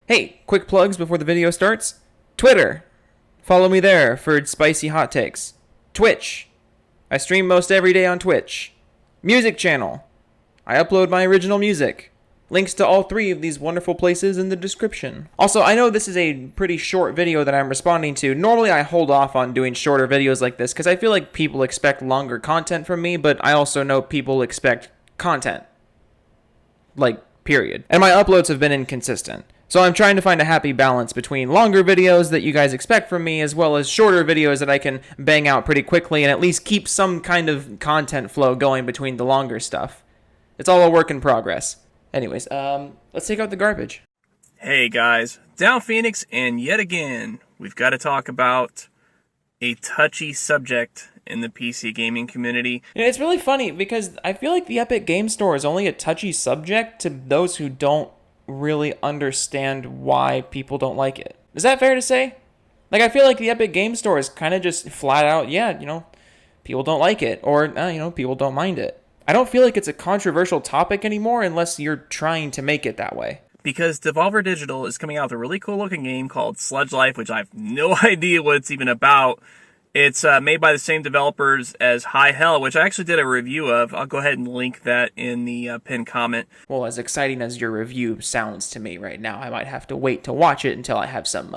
Hey, quick plugs before the video starts. Twitter. Follow me there for spicy hot takes. Twitch. I stream most every day on Twitch. Music channel. I upload my original music. Links to all three of these wonderful places in the description. Also, I know this is a pretty short video that I'm responding to. Normally I hold off on doing shorter videos like this because I feel like people expect longer content from me, but I also know people expect content. Like, period. And my uploads have been inconsistent. So I'm trying to find a happy balance between longer videos that you guys expect from me as well as shorter videos that I can bang out pretty quickly and at least keep some kind of content flow going between the longer stuff. It's all a work in progress. Anyways, let's take out the garbage. Hey guys, Down Phoenix, and yet again, we've got to talk about a touchy subject in the PC gaming community. You know, it's really funny because I feel like the Epic Game Store is only a touchy subject to those who don't really understand why people don't like it. Is that fair to say? Like, I feel like the Epic Game Store is kind of just flat out, people don't like it, or, people don't mind it. I don't feel like it's a controversial topic anymore unless you're trying to make it that way. Because Devolver Digital is coming out with a really cool looking game called Sledge Life, which I have no idea what it's even about. It's made by the same developers as High Hell, which I actually did a review of. I'll go ahead and link that in the pinned comment. Well, as exciting as your review sounds to me right now, I might have to wait to watch it until I have some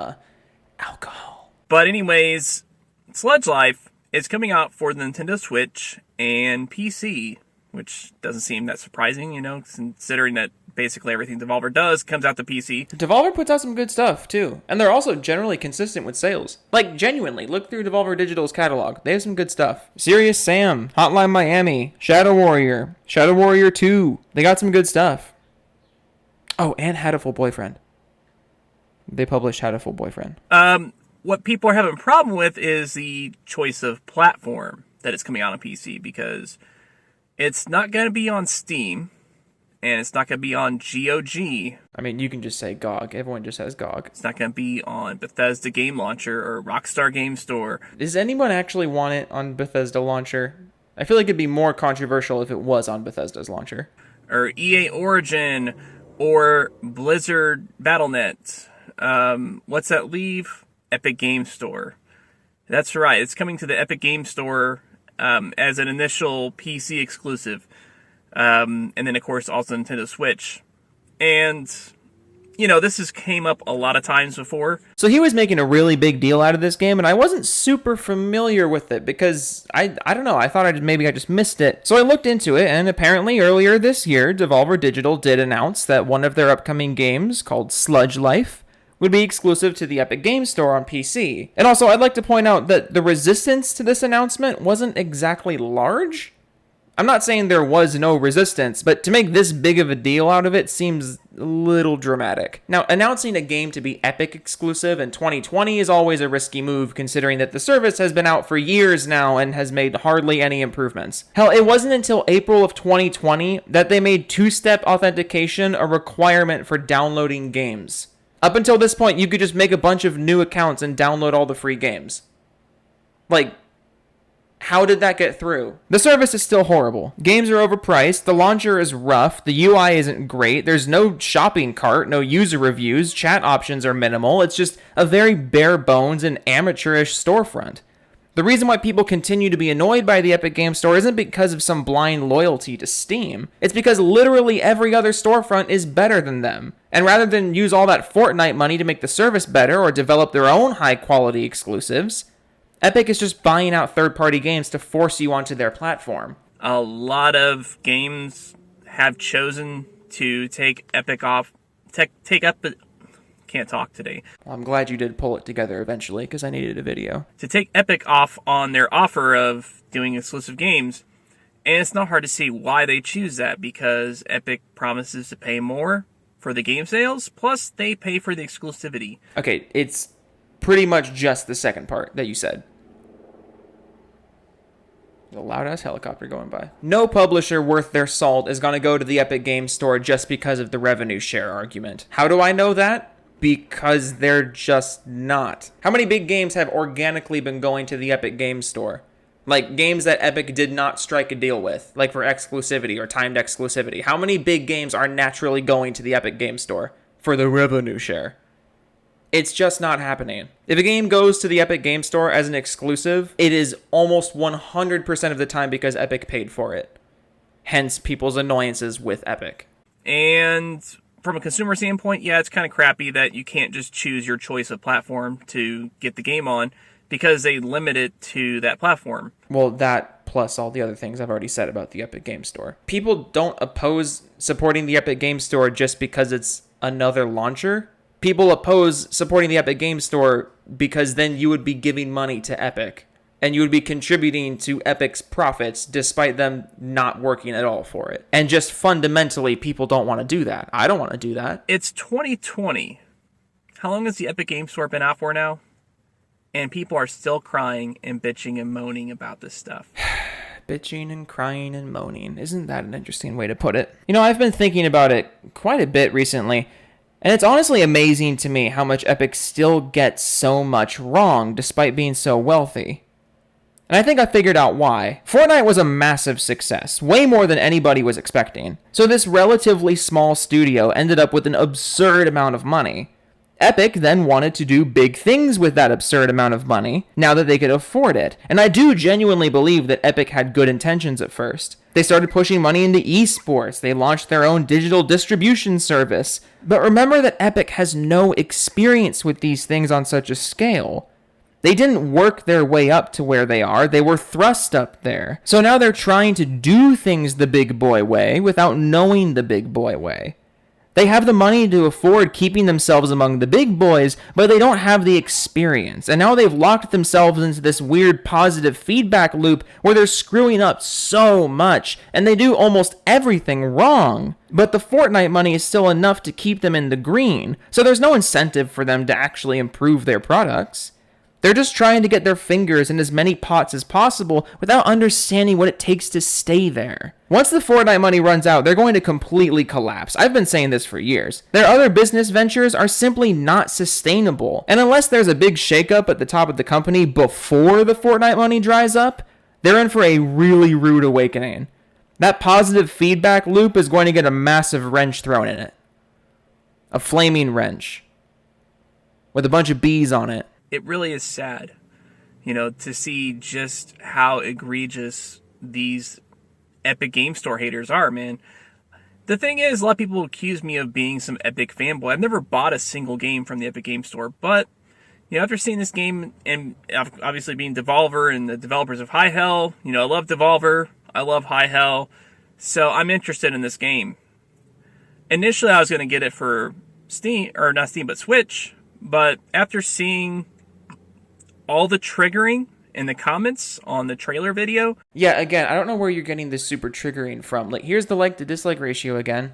alcohol. But anyways, Sledge Life is coming out for the Nintendo Switch and PC, which doesn't seem that surprising, considering that basically everything Devolver does comes out to PC. Devolver puts out some good stuff, too. And they're also generally consistent with sales. Like, genuinely, look through Devolver Digital's catalog. They have some good stuff. Serious Sam, Hotline Miami, Shadow Warrior 2. They got some good stuff. Oh, and Hatoful Boyfriend. They published Hatoful Boyfriend. What people are having a problem with is the choice of platform that it's coming out on PC, because it's not going to be on Steam, and it's not going to be on GOG. I mean, you can just say GOG. Everyone just says GOG. It's not going to be on Bethesda Game Launcher or Rockstar Game Store. Does anyone actually want it on Bethesda Launcher? I feel like it'd be more controversial if it was on Bethesda's launcher. Or EA Origin, or Blizzard Battle.net. What's that leave? Epic Game Store. That's right, it's coming to the Epic Game Store as an initial PC exclusive. And then, of course, also Nintendo Switch. And, this has came up a lot of times before. So he was making a really big deal out of this game, and I wasn't super familiar with it because, I don't know, I thought I just missed it. So I looked into it, and apparently earlier this year, Devolver Digital did announce that one of their upcoming games, called Sledge Life, would be exclusive to the Epic Game Store on PC. And also, I'd like to point out that the resistance to this announcement wasn't exactly large. I'm not saying there was no resistance, but to make this big of a deal out of it seems a little dramatic. Now, announcing a game to be Epic exclusive in 2020 is always a risky move, considering that the service has been out for years now and has made hardly any improvements. Hell, it wasn't until April of 2020 that they made two-step authentication a requirement for downloading games. Up until this point, you could just make a bunch of new accounts and download all the free games. Like, how did that get through? The service is still horrible. Games are overpriced, the launcher is rough, the UI isn't great, there's no shopping cart, no user reviews, chat options are minimal, it's just a very bare bones and amateurish storefront. The reason why people continue to be annoyed by the Epic Game Store isn't because of some blind loyalty to Steam. It's because literally every other storefront is better than them. And rather than use all that Fortnite money to make the service better or develop their own high-quality exclusives, Epic is just buying out third-party games to force you onto their platform. A lot of games have chosen to take Epic off. Can't talk today. Well, I'm glad you did pull it together eventually, because I needed a video. To take Epic off on their offer of doing exclusive games. And it's not hard to see why they choose that, because Epic promises to pay more for the game sales, plus they pay for the exclusivity. Okay, it's pretty much just the second part that you said. A loud-ass helicopter going by. No publisher worth their salt is going to go to the Epic Games Store just because of the revenue share argument. How do I know that? Because they're just not. How many big games have organically been going to the Epic Games Store? Like, games that Epic did not strike a deal with, like for exclusivity or timed exclusivity. How many big games are naturally going to the Epic Games Store for the revenue share? It's just not happening. If a game goes to the Epic Game Store as an exclusive, it is almost 100% of the time because Epic paid for it. Hence people's annoyances with Epic. And from a consumer standpoint, yeah, it's kind of crappy that you can't just choose your choice of platform to get the game on because they limit it to that platform. Well, that plus all the other things I've already said about the Epic Game Store. People don't oppose supporting the Epic Game Store just because it's another launcher. People oppose supporting the Epic Game Store because then you would be giving money to Epic. And you would be contributing to Epic's profits despite them not working at all for it. And just fundamentally, people don't want to do that. I don't want to do that. It's 2020. How long has the Epic Game Store been out for now? And people are still crying and bitching and moaning about this stuff. Bitching and crying and moaning. Isn't that an interesting way to put it? You know, I've been thinking about it quite a bit recently. And it's honestly amazing to me how much Epic still gets so much wrong despite being so wealthy. And I think I figured out why. Fortnite was a massive success, way more than anybody was expecting. So this relatively small studio ended up with an absurd amount of money. Epic then wanted to do big things with that absurd amount of money, now that they could afford it. And I do genuinely believe that Epic had good intentions at first. They started pushing money into esports, they launched their own digital distribution service. But remember that Epic has no experience with these things on such a scale. They didn't work their way up to where they are, they were thrust up there. So now they're trying to do things the big boy way without knowing the big boy way. They have the money to afford keeping themselves among the big boys, but they don't have the experience. And now they've locked themselves into this weird positive feedback loop where they're screwing up so much, and they do almost everything wrong. But the Fortnite money is still enough to keep them in the green, so there's no incentive for them to actually improve their products. They're just trying to get their fingers in as many pots as possible without understanding what it takes to stay there. Once the Fortnite money runs out, they're going to completely collapse. I've been saying this for years. Their other business ventures are simply not sustainable. And unless there's a big shakeup at the top of the company before the Fortnite money dries up, they're in for a really rude awakening. That positive feedback loop is going to get a massive wrench thrown in it. A flaming wrench. With a bunch of bees on it. It really is sad, to see just how egregious these Epic Game Store haters are, man. The thing is, a lot of people accuse me of being some Epic fanboy. I've never bought a single game from the Epic Game Store, but, after seeing this game and obviously being Devolver and the developers of High Hell, I love Devolver, I love High Hell, so I'm interested in this game. Initially, I was going to get it for Steam, or not Steam, but Switch, but after seeing all the triggering in the comments on the trailer video. Yeah, again, I don't know where you're getting this super triggering from. Like, here's the like to dislike ratio again.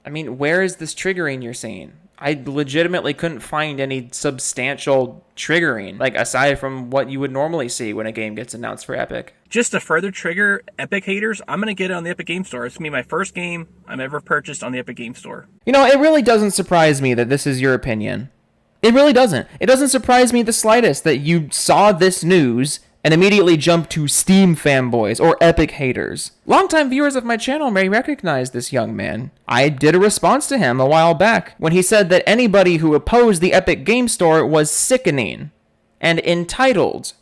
I mean, where is this triggering you're seeing? I legitimately couldn't find any substantial triggering, like aside from what you would normally see when a game gets announced for Epic. Just to further trigger Epic haters, I'm going to get it on the Epic Game Store. It's going to be my first game I'm ever purchased on the Epic Game Store. It really doesn't surprise me that this is your opinion. It really doesn't. It doesn't surprise me the slightest that you saw this news and immediately jumped to Steam fanboys or Epic haters. Longtime viewers of my channel may recognize this young man. I did a response to him a while back when he said that anybody who opposed the Epic Game Store was sickening and entitled.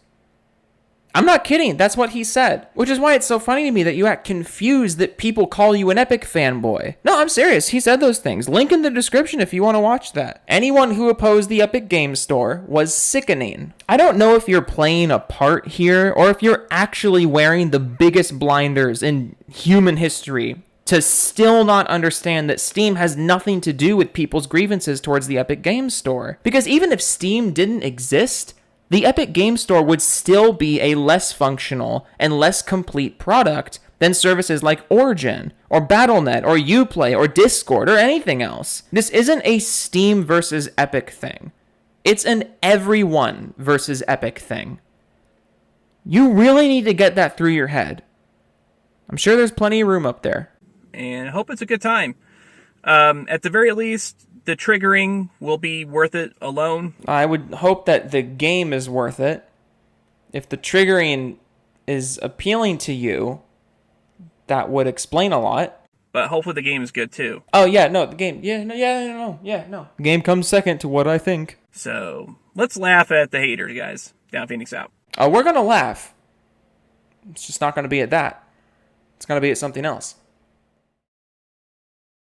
I'm not kidding, that's what he said. Which is why it's so funny to me that you act confused that people call you an Epic fanboy. No, I'm serious, he said those things. Link in the description if you want to watch that. Anyone who opposed the Epic Game Store was sickening. I don't know if you're playing a part here, or if you're actually wearing the biggest blinders in human history to still not understand that Steam has nothing to do with people's grievances towards the Epic Game Store. Because even if Steam didn't exist, the Epic Game Store would still be a less functional and less complete product than services like Origin, or Battle.net, or Uplay, or Discord, or anything else. This isn't a Steam versus Epic thing. It's an everyone versus Epic thing. You really need to get that through your head. I'm sure there's plenty of room up there. And I hope it's a good time. At the very least, the triggering will be worth it alone. I would hope that the game is worth it. If the triggering is appealing to you, that would explain a lot. but hopefully the game is good too. Oh yeah, no, the game. Yeah, no, yeah, no, yeah, no. The game comes second to what I think. So let's laugh at the haters, guys. Down Phoenix out. Oh, we're gonna laugh. It's just not gonna be at that. It's gonna be at something else.